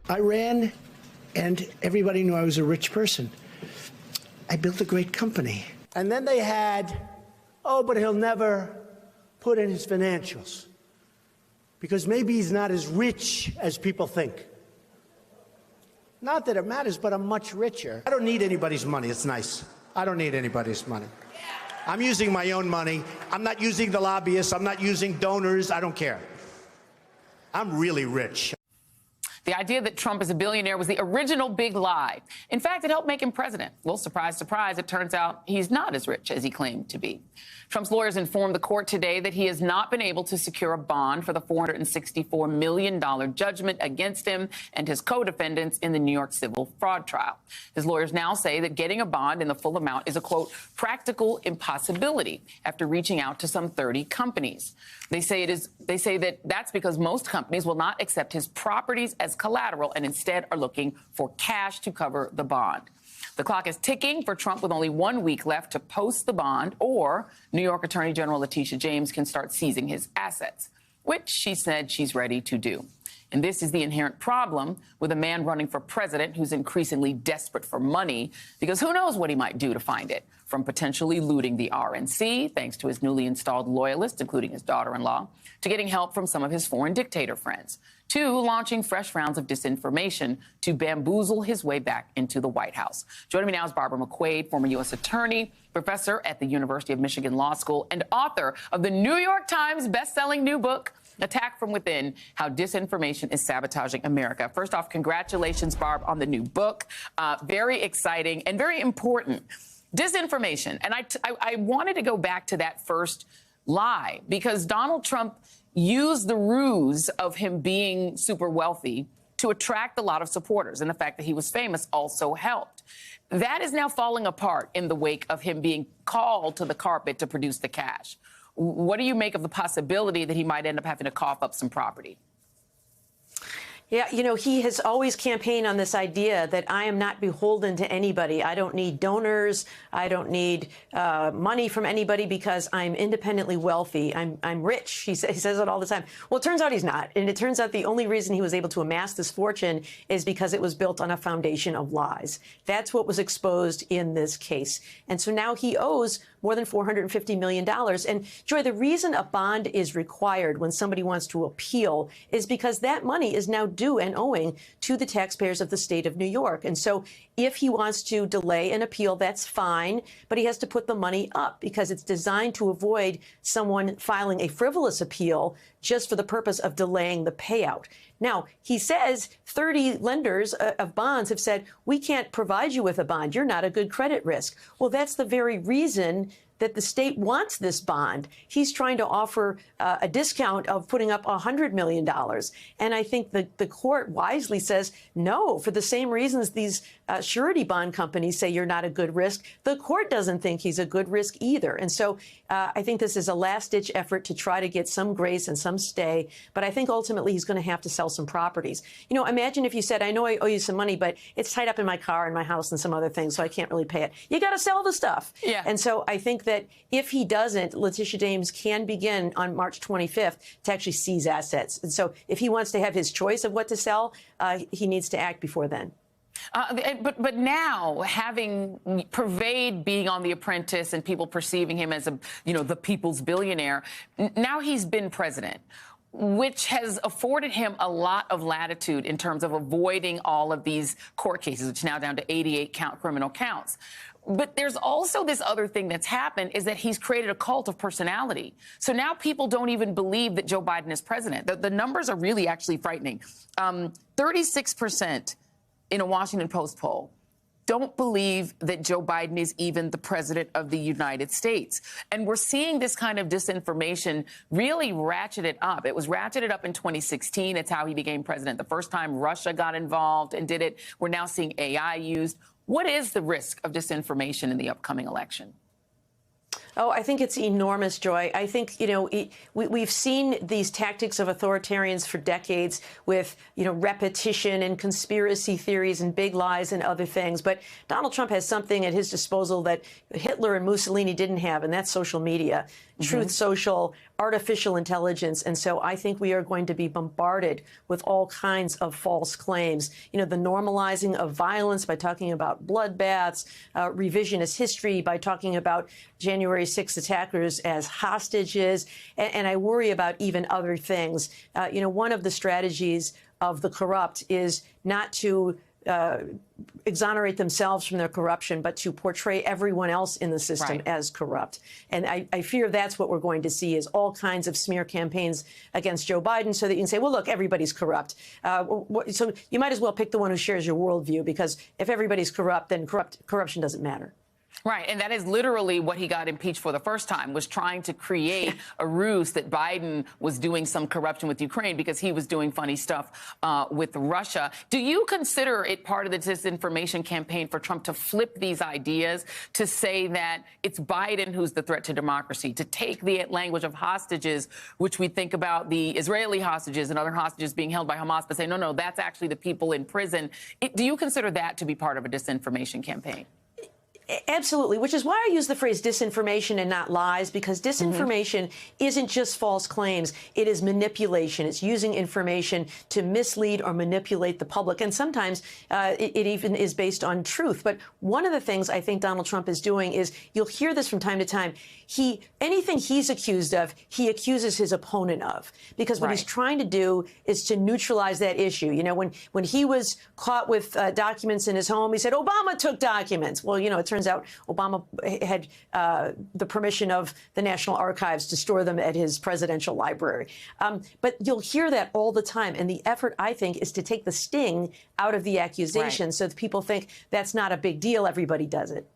I ran, and everybody knew I was a rich person. I built a great company. And then they had, oh, but he'll never put in his financials because maybe he's not as rich as people think. Not that it matters, but I'm much richer. I don't need anybody's money. It's nice. I don't need anybody's money. I'm using my own money. I'm not using the lobbyists. I'm not using donors. I don't care. I'm really rich. The idea that Trump is a billionaire was the original big lie. In fact, it helped make him president. Well, surprise, surprise, it turns out he's not as rich as he claimed to be. Trump's lawyers informed the court today that he has not been able to secure a bond for the $464 million judgment against him and his co-defendants in the New York civil fraud trial. His lawyers now say that getting a bond in the full amount is a, quote, practical impossibility after reaching out to some 30 companies. They say that that's because most companies will not accept his properties as collateral and instead are looking for cash to cover the bond. The clock is ticking for Trump with only 1 week left to post the bond, or New York Attorney General Letitia James can start seizing his assets, which she said she's ready to do. And this is the inherent problem with a man running for president who's increasingly desperate for money, because who knows what he might do to find it, from potentially looting the RNC, thanks to his newly installed loyalists, including his daughter-in-law, to getting help from some of his foreign dictator friends, to launching fresh rounds of disinformation to bamboozle his way back into the White House. Joining me now is Barbara McQuade, former U.S. attorney, professor at the University of Michigan Law School, and author of the New York Times best-selling new book, Attack from Within, How Disinformation is Sabotaging America. First off, congratulations, Barb, on the new book. Very exciting and very important. Disinformation. And I wanted to go back to that first lie, because Donald Trump used the ruse of him being super wealthy to attract a lot of supporters. And the fact that he was famous also helped. That is now falling apart in the wake of him being called to the carpet to produce the cash. What do you make of the possibility that he might end up having to cough up some property? Yeah, you know, he has always campaigned on this idea that I am not beholden to anybody. I don't need donors. I don't need money from anybody because I'm independently wealthy. I'm rich. He says it all the time. Well, it turns out he's not. And it turns out the only reason he was able to amass this fortune is because it was built on a foundation of lies. That's what was exposed in this case. And so now he owes more than $450 million. And, Joy, the reason a bond is required when somebody wants to appeal is because that money is now due and owing to the taxpayers of the state of New York. And so if he wants to delay an appeal, that's fine, but he has to put the money up because it's designed to avoid someone filing a frivolous appeal just for the purpose of delaying the payout. Now, he says 30 lenders of bonds have said, we can't provide you with a bond. You're not a good credit risk. Well, that's the very reason that the state wants this bond. He's trying to offer a discount of putting up $100 million. And I think the court wisely says, no, for the same reasons these surety bond companies say you're not a good risk, the court doesn't think he's a good risk either. And so I think this is a last-ditch effort to try to get some grace and some stay. But I think ultimately he's going to have to sell some properties. You know, imagine if you said, I know I owe you some money, but it's tied up in my car and my house and some other things, so I can't really pay it. You got to sell the stuff. Yeah. And so I think that if he doesn't, Letitia James can begin on March 25th to actually seize assets. And so if he wants to have his choice of what to sell, he needs to act before then. But now, having pervade being on The Apprentice and people perceiving him as the people's billionaire, now he's been president, which has afforded him a lot of latitude in terms of avoiding all of these court cases, which is now down to 88 criminal counts. But there's also this other thing that's happened, is that he's created a cult of personality. So now people don't even believe that Joe Biden is president. The numbers are really actually frightening. 36% in a Washington Post poll don't believe that Joe Biden is even the president of the United States. And we're seeing this kind of disinformation really ratcheted up. It was ratcheted up in 2016. It's how he became president. The first time Russia got involved and did it. We're now seeing AI used. What is the risk of disinformation in the upcoming election? Oh, I think it's enormous, Joy. I think, you know, we've seen these tactics of authoritarians for decades with, repetition and conspiracy theories and big lies and other things. But Donald Trump has something at his disposal that Hitler and Mussolini didn't have, and that's social media. Truth Social artificial intelligence. And so I think we are going to be bombarded with all kinds of false claims. You know, the normalizing of violence by talking about bloodbaths, revisionist history by talking about January 6th attackers as hostages. And I worry about even other things. You know, one of the strategies of the corrupt is not to exonerate themselves from their corruption, but to portray everyone else in the system as corrupt. And I fear that's what we're going to see, is all kinds of smear campaigns against Joe Biden so that you can say, well, look, everybody's corrupt. So you might as well pick the one who shares your worldview, because if everybody's corrupt, then corruption doesn't matter. Right. And that is literally what he got impeached for the first time, was trying to create a ruse that Biden was doing some corruption with Ukraine because he was doing funny stuff with Russia. Do you consider it part of the disinformation campaign for Trump to flip these ideas, to say that it's Biden who's the threat to democracy, to take the language of hostages, which we think about the Israeli hostages and other hostages being held by Hamas, but say, no, that's actually the people in prison? Do you consider that to be part of a disinformation campaign? Absolutely, which is why I use the phrase disinformation and not lies, because disinformation isn't just false claims. It is manipulation. It's using information to mislead or manipulate the public. And sometimes it even is based on truth. But one of the things I think Donald Trump is doing is, you'll hear this from time to time, anything he's accused of, he accuses his opponent of, because what he's trying to do is to neutralize that issue. You know, when he was caught with documents in his home, he said Obama took documents. Well, you know, it turns out Obama had the permission of the National Archives to store them at his presidential library. But you'll hear that all the time. And the effort, I think, is to take the sting out of the accusation so that people think that's not a big deal. Everybody does it.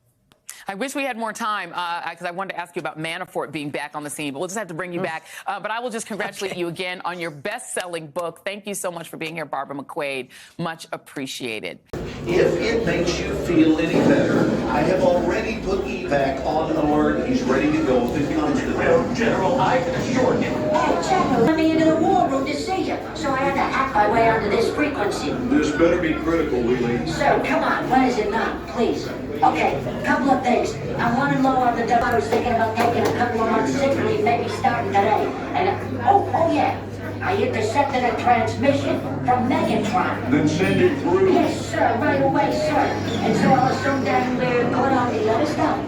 I wish we had more time, because I wanted to ask you about Manafort being back on the scene, but we'll just have to bring you back. But I will just congratulate you again on your best-selling book. Thank you so much for being here, Barbara McQuade. Much appreciated. If it makes you feel any better, I have already put evac on alert. He's ready to go if it comes to that. General, I can assure you. Hey, General, let me into the war room to see you, so I had to hack my way onto this frequency. This better be critical, Wheelie. So, come on, what is it now, please? Okay, couple of things. I'm running low on the dough. I was thinking about taking a couple of months sick leave, maybe starting today. And, oh yeah, I intercepted a transmission from Megatron. Then send it through. Yes, sir, right away, sir. And so I'll assume that we're good on the other stuff.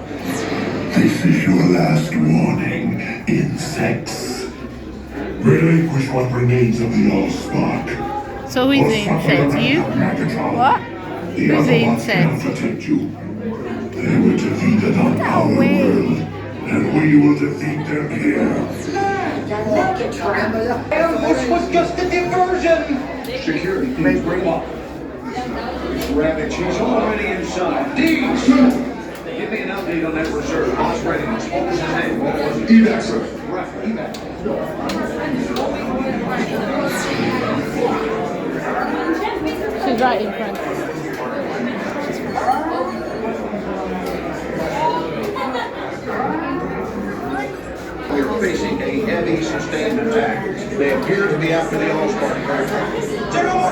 This is your last warning, insects. Relinquish what remains of the Allspark. So who's the insect? You? What? Who's the insect? Protect you. They were defeated on our world, and we will defeat them here. The Megatron. This was just a diversion. Security teams bring up. Rabbit, she's already inside. Deeds! Give me an update on that reserve. Boss readiness. What was his name? Evac, sir. Right, evac. She's right in front. We're facing a heavy sustained attack. They appear to be after the Allspark craft. General!